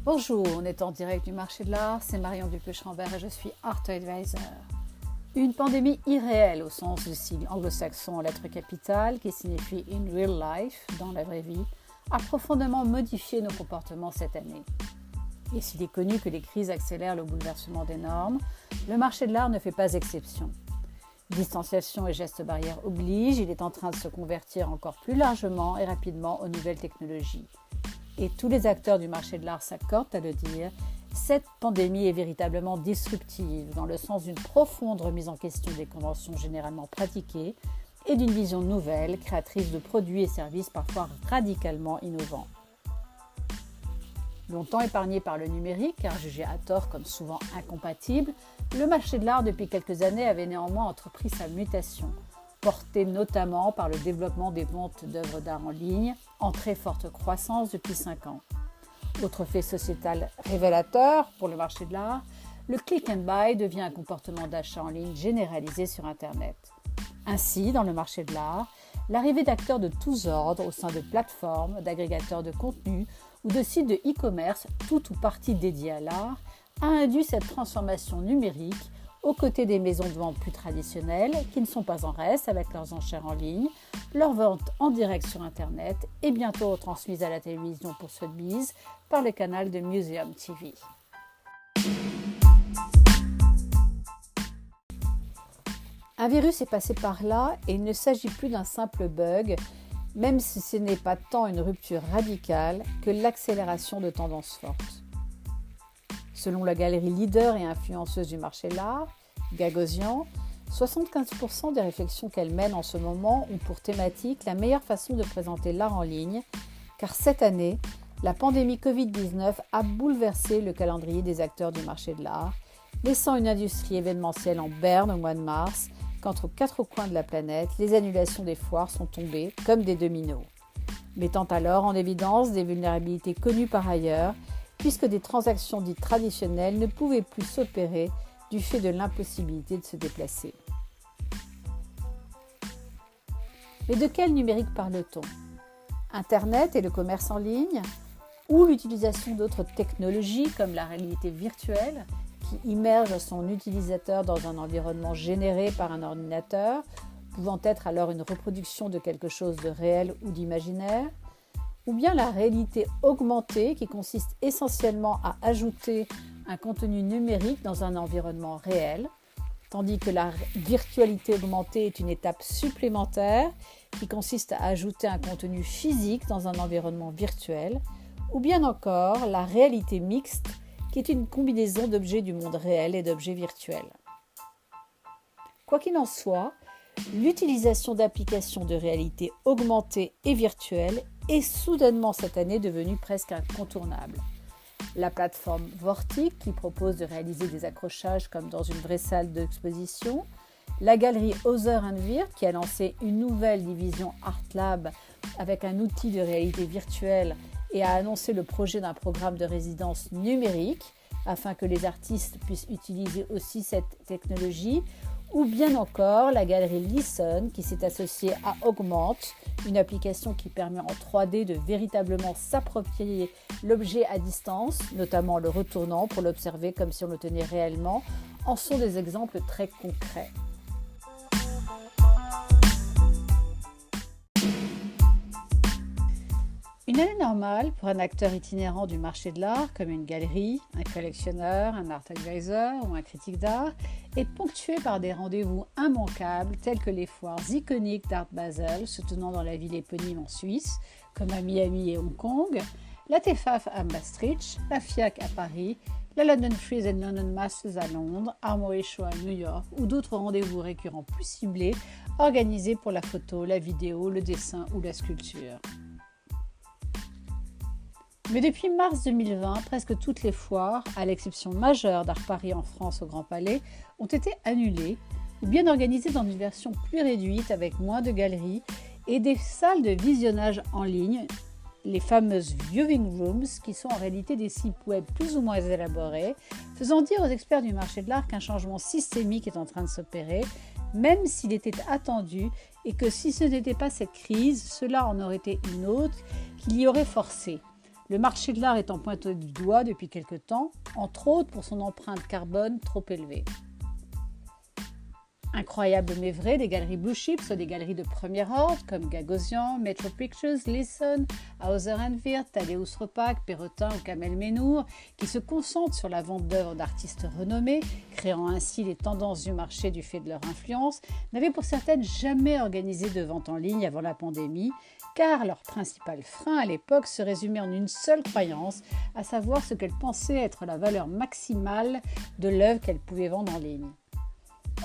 Bonjour, on est en direct du marché de l'art, c'est Marion Dupuy-Chambert et je suis Art Advisor. Une pandémie irréelle au sens du sigle anglo-saxon en lettres capitales qui signifie in real life, dans la vraie vie, a profondément modifié nos comportements cette année. Et s'il est connu que les crises accélèrent le bouleversement des normes, le marché de l'art ne fait pas exception. Distanciation et gestes barrières obligent, il est en train de se convertir encore plus largement et rapidement aux nouvelles technologies. Et tous les acteurs du marché de l'art s'accordent à le dire, cette pandémie est véritablement disruptive dans le sens d'une profonde remise en question des conventions généralement pratiquées et d'une vision nouvelle, créatrice de produits et services parfois radicalement innovants. Longtemps épargné par le numérique, car jugé à tort comme souvent incompatible, le marché de l'art depuis quelques années avait néanmoins entrepris sa mutation, portée notamment par le développement des ventes d'œuvres d'art en ligne, en très forte croissance depuis 5 ans. Autre fait sociétal révélateur pour le marché de l'art, le click and buy devient un comportement d'achat en ligne généralisé sur Internet. Ainsi, dans le marché de l'art, l'arrivée d'acteurs de tous ordres au sein de plateformes, d'agrégateurs de contenu ou de sites de e-commerce, tout ou partie dédiés à l'art, a induit cette transformation numérique aux côtés des maisons de vente plus traditionnelles qui ne sont pas en reste avec leurs enchères en ligne, leurs ventes en direct sur Internet et bientôt retransmises à la télévision pour Sotheby's par le canal de Museum TV. Un virus est passé par là et il ne s'agit plus d'un simple bug, même si ce n'est pas tant une rupture radicale que l'accélération de tendances fortes. Selon la galerie leader et influenceuse du marché de l'art, Gagosian, 75% des réflexions qu'elle mène en ce moment ont pour thématique la meilleure façon de présenter l'art en ligne, car cette année, la pandémie Covid-19 a bouleversé le calendrier des acteurs du marché de l'art, laissant une industrie événementielle en berne au mois de mars, qu'entre aux 4 coins de la planète, les annulations des foires sont tombées comme des dominos, mettant alors en évidence des vulnérabilités connues par ailleurs, puisque des transactions dites traditionnelles ne pouvaient plus s'opérer du fait de l'impossibilité de se déplacer. Mais de quel numérique parle-t-on ? Internet et le commerce en ligne ? Ou l'utilisation d'autres technologies comme la réalité virtuelle qui immerge son utilisateur dans un environnement généré par un ordinateur, pouvant être alors une reproduction de quelque chose de réel ou d'imaginaire ? Ou bien la réalité augmentée qui consiste essentiellement à ajouter un contenu numérique dans un environnement réel, tandis que la virtualité augmentée est une étape supplémentaire qui consiste à ajouter un contenu physique dans un environnement virtuel, ou bien encore la réalité mixte qui est une combinaison d'objets du monde réel et d'objets virtuels. Quoi qu'il en soit, l'utilisation d'applications de réalité augmentée et virtuelle est soudainement cette année devenue presque incontournable. La plateforme Vortic qui propose de réaliser des accrochages comme dans une vraie salle d'exposition, la galerie Other & Weird qui a lancé une nouvelle division Art Lab avec un outil de réalité virtuelle et a annoncé le projet d'un programme de résidence numérique afin que les artistes puissent utiliser aussi cette technologie, ou bien encore la galerie Listen qui s'est associée à Augmente, une application qui permet en 3D de véritablement s'approprier l'objet à distance, notamment le retournant pour l'observer comme si on le tenait réellement, en sont des exemples très concrets. Une année normale pour un acteur itinérant du marché de l'art comme une galerie, un collectionneur, un art advisor ou un critique d'art est ponctuée par des rendez-vous immanquables tels que les foires iconiques d'Art Basel se tenant dans la ville éponyme en Suisse, comme à Miami et Hong Kong, la TEFAF à Maastricht, la FIAC à Paris, la London Frieze and London Masters à Londres, Armory Show à New York ou d'autres rendez-vous récurrents plus ciblés organisés pour la photo, la vidéo, le dessin ou la sculpture. Mais depuis mars 2020, presque toutes les foires, à l'exception majeure d'Art Paris en France au Grand Palais, ont été annulées ou bien organisées dans une version plus réduite avec moins de galeries et des salles de visionnage en ligne, les fameuses viewing rooms qui sont en réalité des sites web plus ou moins élaborés, faisant dire aux experts du marché de l'art qu'un changement systémique est en train de s'opérer, même s'il était attendu et que si ce n'était pas cette crise, cela en aurait été une autre qui l'y aurait forcé. le marché de l'art étant pointé du doigt depuis quelque temps, entre autres pour son empreinte carbone trop élevée. Incroyable mais vrai, les galeries Blue Chip sont des galeries de premier ordre comme Gagosian, Metro Pictures, Leeson, Hauser & Wirth, Tadeusz Ropac, Perrotin ou Kamel Mennour, qui se concentrent sur la vente d'œuvres d'artistes renommés, créant ainsi les tendances du marché du fait de leur influence, n'avaient pour certaines jamais organisé de vente en ligne avant la pandémie, car leur principal frein à l'époque se résumait en une seule croyance, à savoir ce qu'elles pensaient être la valeur maximale de l'œuvre qu'elles pouvaient vendre en ligne.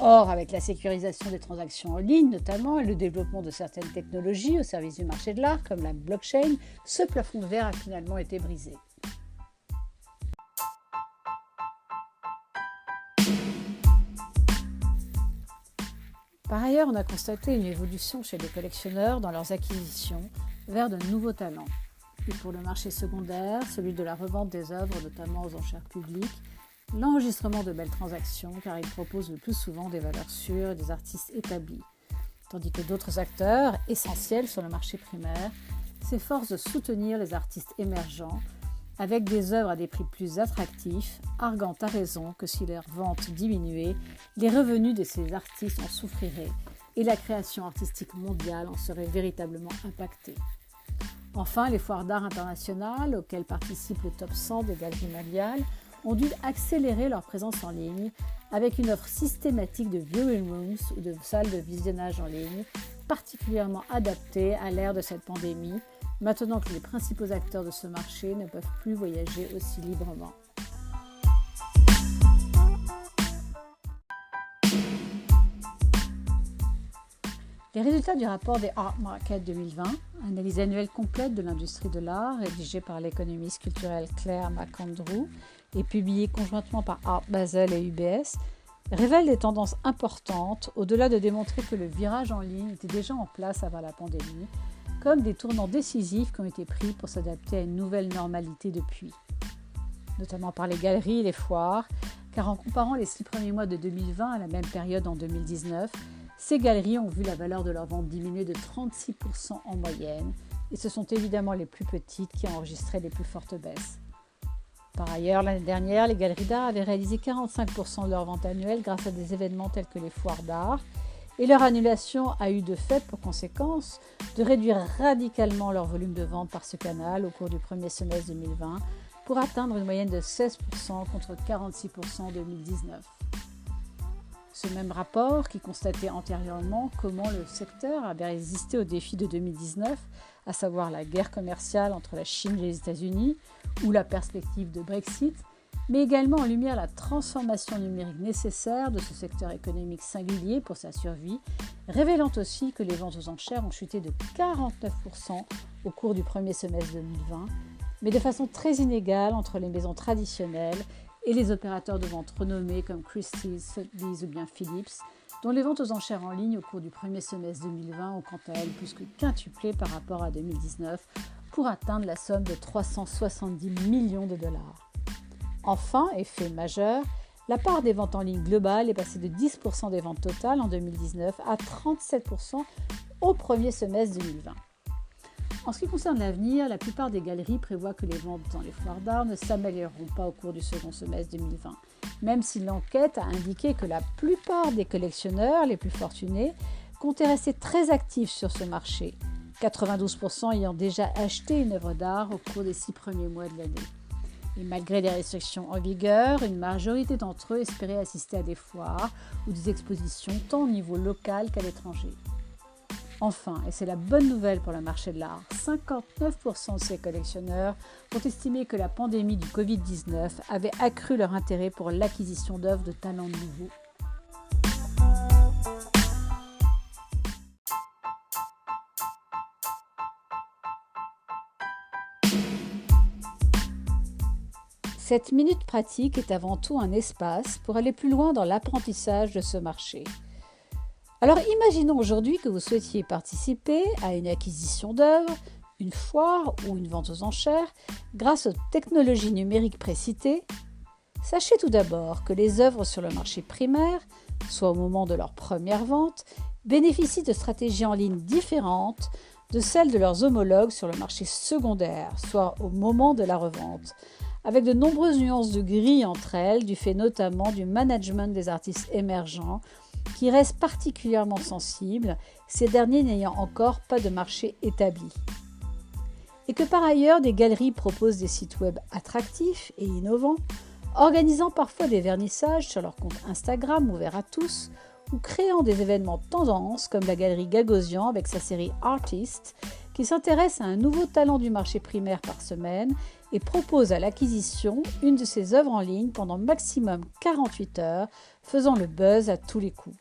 Or, avec la sécurisation des transactions en ligne notamment et le développement de certaines technologies au service du marché de l'art comme la blockchain, ce plafond de verre a finalement été brisé. Par ailleurs, on a constaté une évolution chez les collectionneurs dans leurs acquisitions vers de nouveaux talents. Et pour le marché secondaire, celui de la revente des œuvres, notamment aux enchères publiques, l'enregistrement de belles transactions car il propose le plus souvent des valeurs sûres et des artistes établis, tandis que d'autres acteurs, essentiels sur le marché primaire, s'efforcent de soutenir les artistes émergents avec des œuvres à des prix plus attractifs, arguant à raison que si leurs ventes diminuaient, les revenus de ces artistes en souffriraient et la création artistique mondiale en serait véritablement impactée. Enfin, les foires d'art internationales, auxquelles participe le top 100 des galeries mondiales, ont dû accélérer leur présence en ligne avec une offre systématique de viewing rooms ou de salles de visionnage en ligne, particulièrement adaptées à l'ère de cette pandémie, maintenant que les principaux acteurs de ce marché ne peuvent plus voyager aussi librement. Les résultats du rapport des Art Market 2020, analyse annuelle complète de l'industrie de l'art, rédigée par l'économiste culturelle Claire McAndrew et publiée conjointement par Art Basel et UBS, révèlent des tendances importantes au-delà de démontrer que le virage en ligne était déjà en place avant la pandémie, comme des tournants décisifs qui ont été pris pour s'adapter à une nouvelle normalité depuis. Notamment par les galeries et les foires, car en comparant les 6 premiers mois de 2020 à la même période en 2019, ces galeries ont vu la valeur de leurs ventes diminuer de 36% en moyenne, et ce sont évidemment les plus petites qui ont enregistré les plus fortes baisses. Par ailleurs, l'année dernière, les galeries d'art avaient réalisé 45% de leurs ventes annuelles grâce à des événements tels que les foires d'art, et leur annulation a eu de fait pour conséquence de réduire radicalement leur volume de vente par ce canal au cours du premier semestre 2020 pour atteindre une moyenne de 16% contre 46% en 2019. Ce même rapport qui constatait antérieurement comment le secteur avait résisté au défi de 2019, à savoir la guerre commerciale entre la Chine et les États-Unis ou la perspective de Brexit, mais également en lumière la transformation numérique nécessaire de ce secteur économique singulier pour sa survie, révélant aussi que les ventes aux enchères ont chuté de 49% au cours du premier semestre 2020, mais de façon très inégale entre les maisons traditionnelles et les opérateurs de vente renommés comme Christie's, Sotheby's ou bien Philips, dont les ventes aux enchères en ligne au cours du premier semestre 2020 ont quant à elles plus que quintuplé par rapport à 2019 pour atteindre la somme de 370 millions de dollars. Enfin, effet majeur, la part des ventes en ligne globales est passée de 10% des ventes totales en 2019 à 37% au premier semestre 2020. En ce qui concerne l'avenir, la plupart des galeries prévoient que les ventes dans les foires d'art ne s'amélioreront pas au cours du second semestre 2020, même si l'enquête a indiqué que la plupart des collectionneurs les plus fortunés comptaient rester très actifs sur ce marché, 92% ayant déjà acheté une œuvre d'art au cours des 6 premiers mois de l'année. Et malgré les restrictions en vigueur, une majorité d'entre eux espéraient assister à des foires ou des expositions tant au niveau local qu'à l'étranger. Enfin, et c'est la bonne nouvelle pour le marché de l'art, 59% de ces collectionneurs ont estimé que la pandémie du Covid-19 avait accru leur intérêt pour l'acquisition d'œuvres de talents nouveaux. Cette minute pratique est avant tout un espace pour aller plus loin dans l'apprentissage de ce marché. Alors imaginons aujourd'hui que vous souhaitiez participer à une acquisition d'œuvres, une foire ou une vente aux enchères grâce aux technologies numériques précitées. Sachez tout d'abord que les œuvres sur le marché primaire, soit au moment de leur première vente, bénéficient de stratégies en ligne différentes de celles de leurs homologues sur le marché secondaire, soit au moment de la revente, avec de nombreuses nuances de gris entre elles, du fait notamment du management des artistes émergents, qui restent particulièrement sensibles, ces derniers n'ayant encore pas de marché établi. Et que par ailleurs, des galeries proposent des sites web attractifs et innovants, organisant parfois des vernissages sur leur compte Instagram ouverts à tous, ou créant des événements tendances comme la galerie Gagosian avec sa série Artist, qui s'intéresse à un nouveau talent du marché primaire par semaine et propose à l'acquisition une de ses œuvres en ligne pendant maximum 48 heures, faisant le buzz à tous les coups.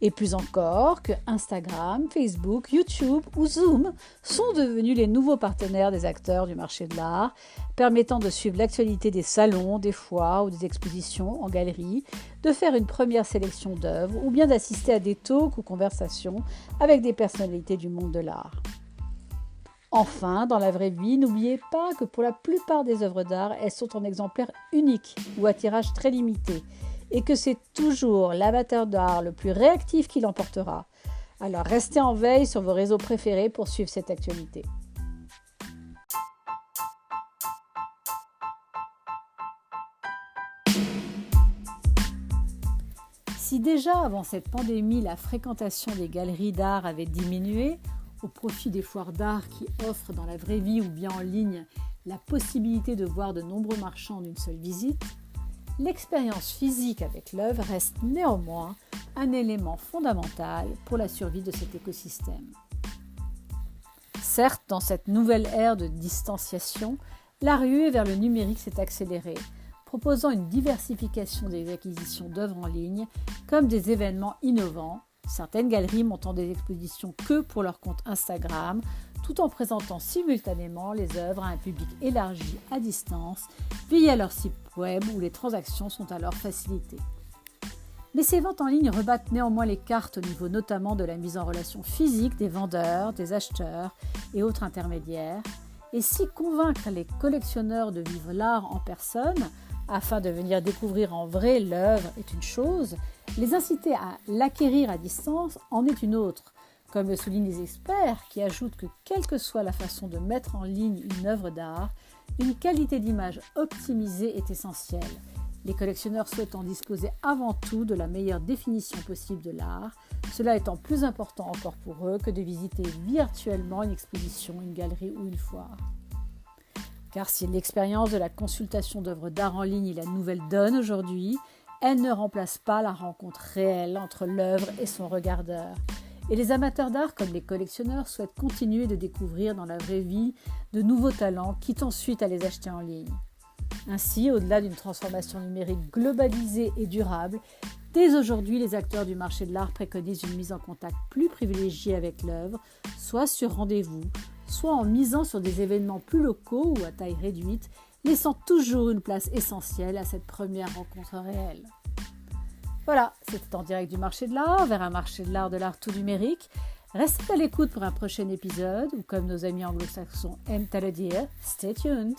Et plus encore que Instagram, Facebook, YouTube ou Zoom sont devenus les nouveaux partenaires des acteurs du marché de l'art, permettant de suivre l'actualité des salons, des foires ou des expositions en galerie, de faire une première sélection d'œuvres ou bien d'assister à des talks ou conversations avec des personnalités du monde de l'art. Enfin, dans la vraie vie, n'oubliez pas que pour la plupart des œuvres d'art, elles sont en exemplaires uniques ou à tirage très limité, et que c'est toujours l'amateur d'art le plus réactif qui l'emportera. Alors restez en veille sur vos réseaux préférés pour suivre cette actualité. Si déjà avant cette pandémie, la fréquentation des galeries d'art avait diminué, au profit des foires d'art qui offrent dans la vraie vie ou bien en ligne la possibilité de voir de nombreux marchands en une seule visite, l'expérience physique avec l'œuvre reste néanmoins un élément fondamental pour la survie de cet écosystème. Certes, dans cette nouvelle ère de distanciation, la ruée vers le numérique s'est accélérée, proposant une diversification des acquisitions d'œuvres en ligne comme des événements innovants, certaines galeries montant des expositions que pour leur compte Instagram, tout en présentant simultanément les œuvres à un public élargi à distance via leur site web où les transactions sont alors facilitées. Mais ces ventes en ligne rebattent néanmoins les cartes au niveau notamment de la mise en relation physique des vendeurs, des acheteurs et autres intermédiaires. Et si convaincre les collectionneurs de vivre l'art en personne afin de venir découvrir en vrai l'œuvre est une chose, les inciter à l'acquérir à distance en est une autre, comme le soulignent les experts qui ajoutent que quelle que soit la façon de mettre en ligne une œuvre d'art, une qualité d'image optimisée est essentielle, les collectionneurs souhaitant disposer avant tout de la meilleure définition possible de l'art, cela étant plus important encore pour eux que de visiter virtuellement une exposition, une galerie ou une foire. Car si l'expérience de la consultation d'œuvres d'art en ligne est la nouvelle donne aujourd'hui, elle ne remplace pas la rencontre réelle entre l'œuvre et son regardeur. Et les amateurs d'art comme les collectionneurs souhaitent continuer de découvrir dans la vraie vie de nouveaux talents, quitte ensuite à les acheter en ligne. Ainsi, au-delà d'une transformation numérique globalisée et durable, dès aujourd'hui, les acteurs du marché de l'art préconisent une mise en contact plus privilégiée avec l'œuvre, soit sur rendez-vous, soit en misant sur des événements plus locaux ou à taille réduite, laissant toujours une place essentielle à cette première rencontre réelle. Voilà, c'était en direct du marché de l'art, vers un marché de l'art tout numérique. Restez à l'écoute pour un prochain épisode, ou comme nos amis anglo-saxons aiment à le dire, stay tuned!